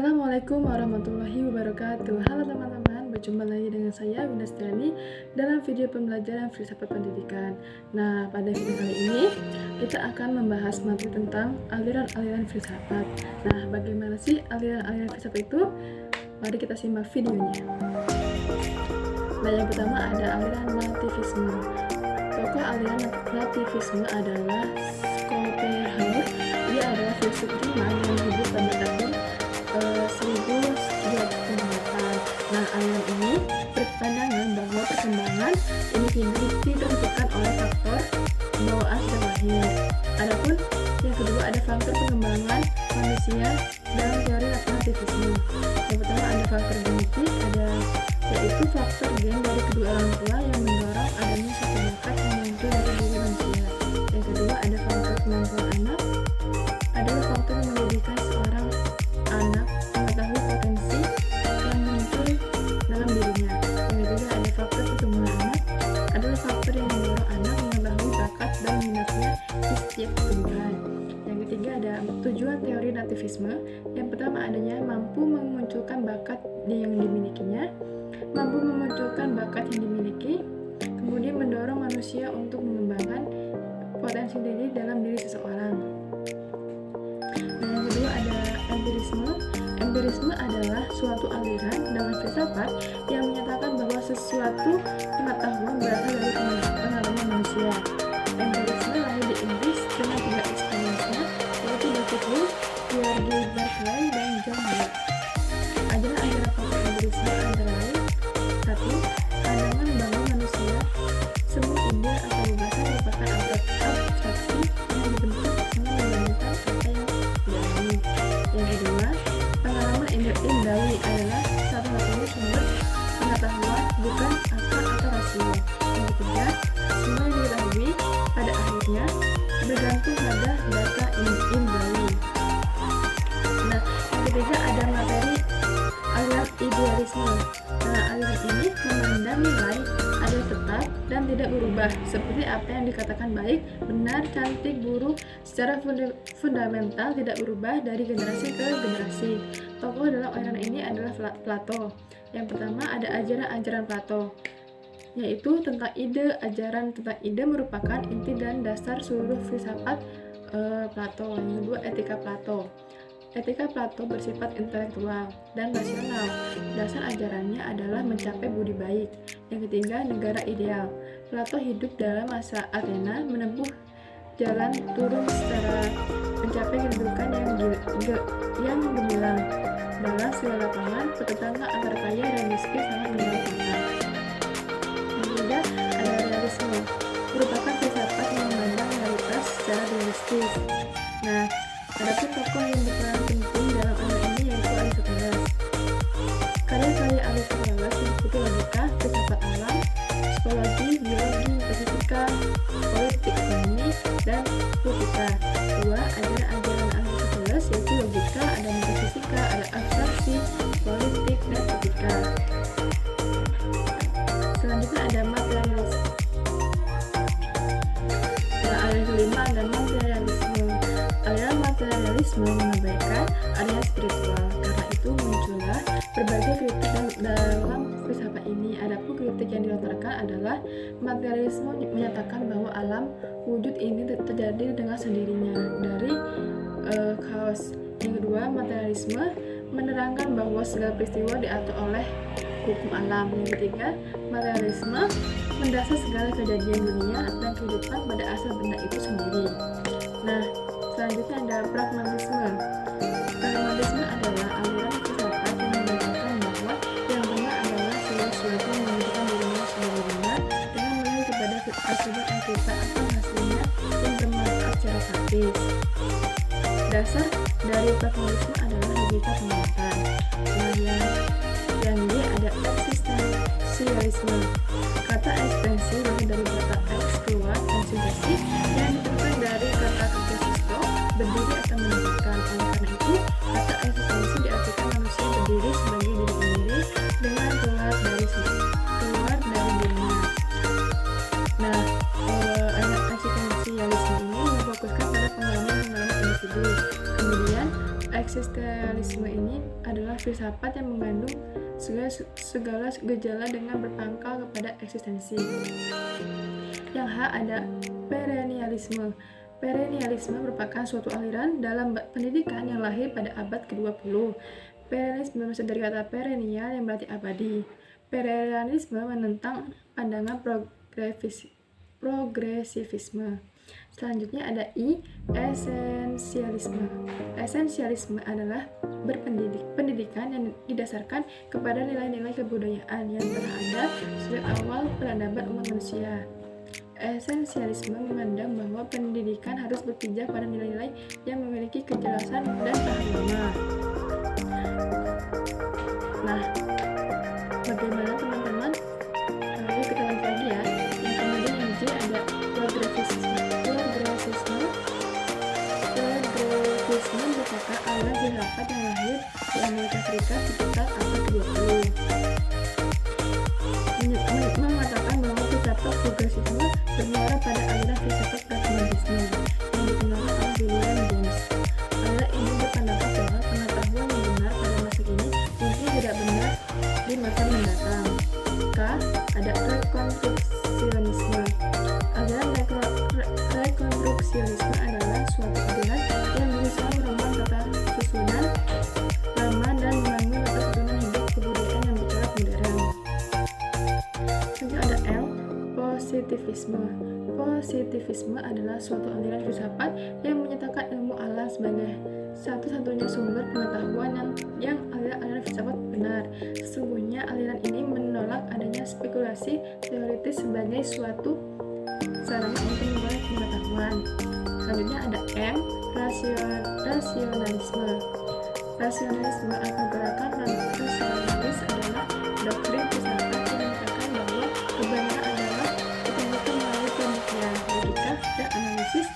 Assalamualaikum warahmatullahi wabarakatuh. Halo teman-teman, berjumpa lagi dengan saya Gunastiani dalam video pembelajaran filsafat pendidikan. Nah, pada video kali ini kita akan membahas materi tentang aliran-aliran filsafat. Nah, bagaimana sih aliran-aliran filsafat itu? Mari kita simak videonya. Nah, yang pertama ada aliran nativisme. Tokoh aliran nativisme adalah Schopenhauer. Dia adalah filsuf Jerman yang hidup pada tahun 1928. Nah, aliran ini berpandangan bahwa perkembangan individu ditentukan oleh faktor bawaan sejak lahir. Adapun yang kedua ada faktor pengembangan manusia dalam teori nativisme. Yang pertama ada faktor genetik, yaitu faktor gen dari kedua orang tua yang mendorong adanya suatu bakat yang muncul dari diri manusia. Yang kedua ada faktor kemampuan anak, adalah faktor yang menjadikan seorang anak mengetahui potensi yang muncul dalam dirinya. Yang ketiga ada faktor pertumbuhan anak, adalah faktor yang mendorong anak mengetahui bakat dan minatnya di setiap pertumbuhan. Yang ketiga ada tujuan teori nativisme. Yang pertama adanya mampu memunculkan bakat yang dimilikinya, mampu memunculkan bakat yang dimiliki, kemudian mendorong manusia untuk mengembangkan potensi diri dalam diri seseorang. Nah, yang kedua ada empirisme. Empirisme adalah suatu aliran dalam filsafat yang menyatakan bahwa sesuatu pengetahuan berasal dari pengalaman manusia. Empirisme lahir di Inggris dengan tiga eksponennya, yaitu David Hume, George Berkeley, dan John Locke. Ajaran-ajaran pokok empirisme antara lain: 1. Pandangan bahwa manusia semua ide atau gagasan merupakan abstraksi yang dibentuk dengan membandingkan apa yang dialami. Yang kedua, pengalaman indawi adalah satu-satunya sumber pengetahuan, bukan akal atau rasio. Yang ketiga, semua yang diketahui pada akhirnya bergantung pada data indawi. Nah, yang ketiga ada materi aliran idealisme. Nah, aliran ini memandang nilai ada tetap dan tidak berubah, seperti apa yang dikatakan baik, benar, cantik, buruk secara fundamental tidak berubah dari generasi ke generasi. Tokoh dalam aliran ini adalah Plato. Yang pertama ada ajaran-ajaran Plato, yaitu tentang ide. Ajaran tentang ide merupakan inti dan dasar seluruh filsafat Plato. Yang kedua etika Plato. Etika Plato bersifat intelektual dan rasional. Dasar ajarannya adalah mencapai budi baik. Yang ketiga, negara ideal. Plato hidup dalam masa Athena, menempuh jalan turun secara mencapai kedudukan yang gemilang. Dalam segala lapangan, pertentangan antara kaya dan miskin sangat menyenangkan. Yang ketiga, ada realisme. Merupakan filsafat yang memandang realitas secara realistis. Nah, adapun tokoh yang berperan penting dalam aliran ini yaitu Aristoteles. Karya-karya Aristoteles meliputi logika, filsafat alam, psikologi, biologi, metafisika, politik, ekonomi, dan politika. Dua, ajaran-ajaran Aristoteles yaitu logika, ada metafisika, ada abstraksi, politik, dan etika. Selanjutnya ada materialisme. Nah, aliran kelima ada materialisme. Aliran materialisme mengabaikan aliran spiritual. Karena itu muncullah berbagai kritik dalam filsafat ini. Adapun kritik yang dilontarkan adalah materialisme menyatakan bahwa alam wujud ini terjadi dengan sendirinya dari kaos. Yang kedua, materialisme menerangkan bahwa segala peristiwa diatur oleh hukum alam. Yang ketiga, materialisme mendasar segala kejadian dunia dan kehidupan pada asal benda itu sendiri. Nah, selanjutnya ada pragmatisme. Pragmatisme adalah aliran filsafat yang menyatakan bahwa yang benar adalah segala sesuatu yang menunjukkan dirinya sebagai benar dengan melihat kepada akibat yang kita atau hasilnya yang bermanfaat secara praktis. Dasar dari pragmatisme adalah logika pengamatan. Nah, yang dia ada eksistensialisme. Kata eksistensi lahir dari kata ex, keluar, dan sugesti yang ditentukan dari kata existo, berdiri atau menentukan. Oleh karena itu, kata eksistensi diartikan manusia berdiri sebagai diri sendiri dengan keluar dari dirinya. Nah, eksistensialisme ini memfokuskan pada pengalaman individu. Kemudian, eksistensi adalah filsafat yang mengandung segala gejala dengan berpangkal kepada eksistensi. Yang H ada perennialisme. Perennialisme merupakan suatu aliran dalam pendidikan yang lahir pada abad ke-20. Perennialisme berasal dari kata perennial yang berarti abadi. Perennialisme menentang pandangan progresivisme. Selanjutnya ada I, esensialisme. Esensialisme adalah pendidikan yang didasarkan kepada nilai-nilai kebudayaan yang telah ada sejak awal peradaban umat manusia. Esensialisme memandang bahwa pendidikan harus berpijak pada nilai-nilai yang memiliki kejelasan dan tahan lama. Nah, bagaimana teman-teman? Ayo kita lanjut lagi ya. Yang kemudian yang J ada progresisme. Progresisme merupakan aliran filsafat yang lahir di Amerika Serikat sekitar abad ke-20. Mengatakan bahwa filsafat progresisme bermuara pada aliran filsafat pragmatisme yang dikenakan oleh William James. Aliran ini berpendapat bahwa pengetahuan yang benar pada masa ini mungkin tidak benar di masa mendatang. K. Ada rekonstruksionisme. Aliran rekonstruksionisme adalah suatu aliran yang berusaha meramal tata susunan lama dan membangun tata susunan hidup kebudayaan yang bercorak modern. Selanjutnya ada L. Positivisme. Positivisme adalah suatu aliran filsafat yang menyatakan ilmu alam sebagai satu-satunya sumber pengetahuan yang aliran filsafat benar. Sesungguhnya aliran ini menolak adanya spekulasi teoritis sebagai suatu sarana untuk memperoleh pengetahuan. Selanjutnya ada M. Rasionalisme. Rasionalisme atau gerakan rasionalis adalah doktrin filsafat yang menyatakan bahwa kebenaran adalah ditemukan melalui pembuktian, logika, dan analisis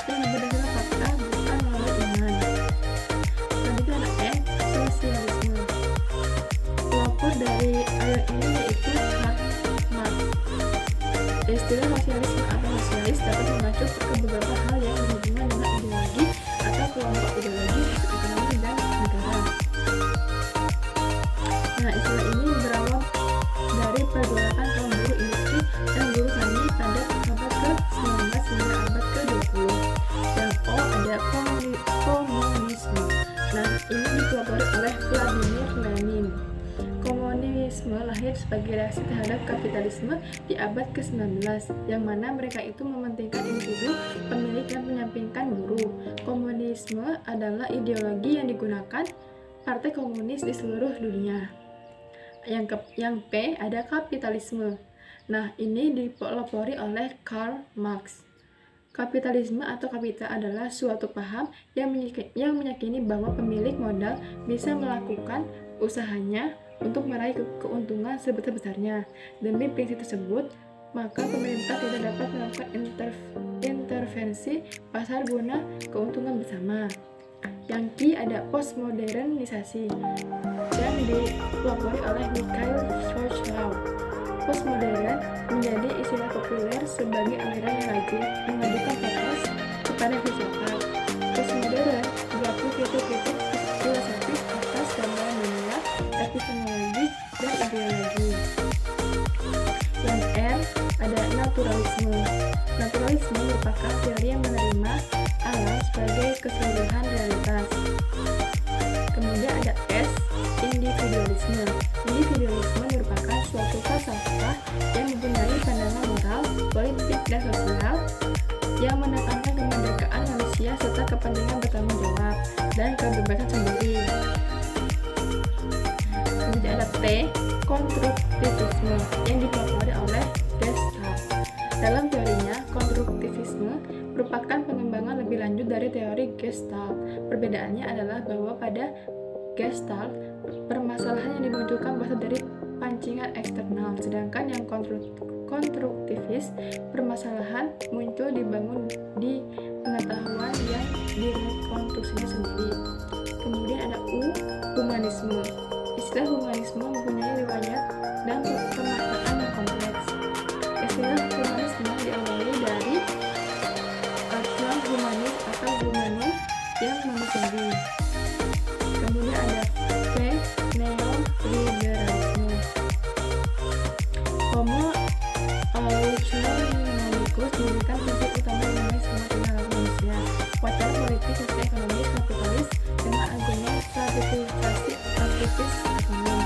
yang berdasarkan fakta, bukan melalui iman. Selanjutnya ada N. Sosialisme. Pelopor dari aliran ini yaitu Karl Marx. Istilah sosialisme atau sosialis dapat mengacu ke beberapa hal yang berhubungan dengan ideologi atau kelompok ideologi, ekonomi, dan negara. Nah, istilah ini berawal dari pergolakan kaum buruh industri dan buruh tani pada abad ke-19 hingga abad ke-20. Yang O ada komunisme. Nah, ini dipelopori oleh Vladimir Lenin. Komunisme lahir sebagai reaksi terhadap kapitalisme di abad ke-19, yang mana mereka itu mementingkan individu, pemilik, dan menyampingkan buruh. Komunisme adalah ideologi yang digunakan partai komunis di seluruh dunia. Yang P ada kapitalisme. Nah, ini dipelopori oleh Karl Marx. Kapitalisme atau kapital adalah suatu paham yang meyakini bahwa pemilik modal bisa melakukan usahanya untuk meraih keuntungan sebesar-besarnya. Demi prinsip tersebut, maka pemerintah tidak dapat melakukan intervensi pasar guna keuntungan bersama. Yang Q ada postmodernisasi yang dipelopori oleh Mikhail Csikszentmihalyi. Postmodern menjadi istilah populer sebagai aliran yang rajin mengajukan protes kepada filsafat. Postmodern berarti kritik filosofis atas gambaran dunia, epistemologi, dan ideologi. Yang R ada naturalisme. Naturalisme merupakan teori yang menerima alam sebagai keseluruhan realitas. Kemudian ada S, individualisme. Individualisme merupakan suatu falsafah yang mempunyai pandangan moral, politik, dan sosial yang menekankan kemerdekaan manusia serta kepentingan bertanggung jawab dan kebebasan sendiri. Kemudian ada T, konstruktivisme yang dipelopori oleh Gestalt. Dalam teorinya, konstruktivisme merupakan pengembangan lebih lanjut dari teori Gestalt. Perbedaannya adalah bahwa pada Gestalt, permasalahan yang dimunculkan berasal dari pancingan eksternal, sedangkan yang konstruktivis, permasalahan muncul dibangun di pengetahuan yang direkonstruksinya sendiri. Kemudian ada U, humanisme. Istilah humanisme mempunyai riwayat dan pemaknaan yang kompleks. Istilah humanisme diawali dari artian humanis atau humanum yang manusiawi. Kemudian ada kritis ekonomi.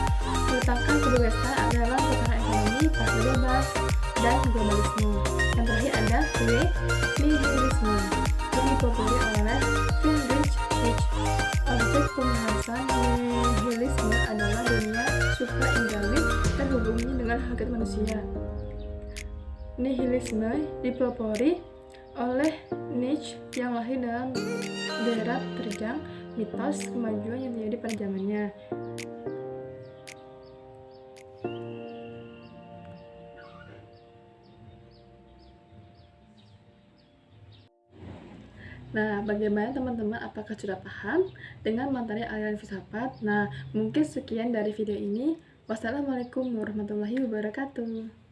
Letakkan kebebasan adalah putaran ekonomi, pasar bebas, dan globalisme. Yang terakhir ada nihilisme yang dipelopori oleh Friedrich Nietzsche. Objek pembahasan nihilisme adalah dunia supra-indrawi dan hubungannya dengan hakikat manusia. Nihilisme dipelopori oleh Nietzsche yang lahir dalam daerah terjang mitos kemajuan yang terjadi pada zamannya. Nah, bagaimana teman-teman? Apakah sudah paham dengan materi aliran filsafat? Nah, mungkin sekian dari video ini. Wassalamualaikum warahmatullahi wabarakatuh.